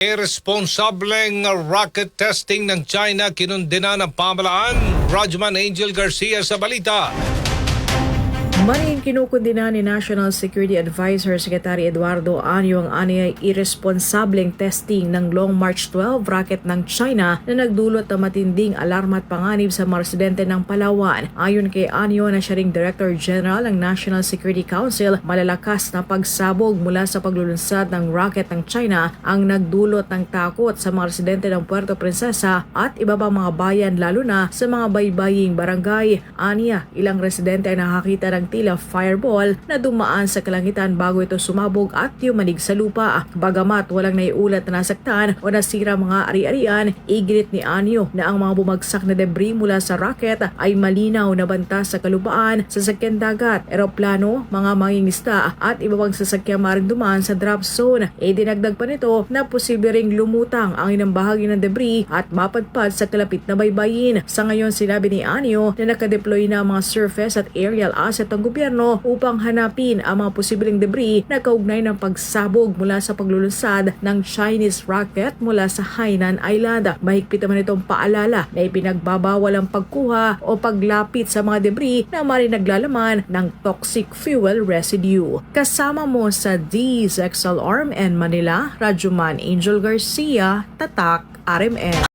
Irresponsableng rocket testing ng China kinundena ng pamahalaan. Rajman Angel Garcia sa balita. Maring kinukundina ni National Security Advisor Secretary Eduardo Anyo ang anyay irresponsableng testing ng Long March 12 rocket ng China na nagdulot ng matinding alarma at panganib sa mga residente ng Palawan. Ayon kay Anyo na siya ring Director General ng National Security Council, malalakas na pagsabog mula sa paglulunsad ng rocket ng China ang nagdulot ng takot sa mga residente ng Puerto Princesa at iba pang mga bayan lalo na sa mga baybaying barangay. Anya, ilang residente ay nakakita ng tila fireball na dumaan sa kalangitan bago ito sumabog at yumanig sa lupa. Bagamat walang naiulat na nasaktan o nasira mga ari-arian, iginit ni Anyo na ang mga bumagsak na debris mula sa rocket ay malinaw na banta sa kalupaan, sasakyan dagat, eroplano, mga mangingisda at iba pang sasakyan maaaring dumaan sa drop zone. Dinagdag pa nito na posible ring lumutang ang inang bahagi ng debris at mapadpad sa kalapit na baybayin. Sa ngayon, sinabi ni Anyo na nakadeploy na ang mga surface at aerial asset ng gobyerno upang hanapin ang mga posibleng debris na kaugnay ng pagsabog mula sa paglulunsad ng Chinese rocket mula sa Hainan Island. Mahigpit naman itong paalala na ipinagbabawal ang pagkuha o paglapit sa mga debris na maaaring naglalaman ng toxic fuel residue. Kasama mo sa DZXL Arm and Manila, Rajman Angel Garcia, Tatak, RMN.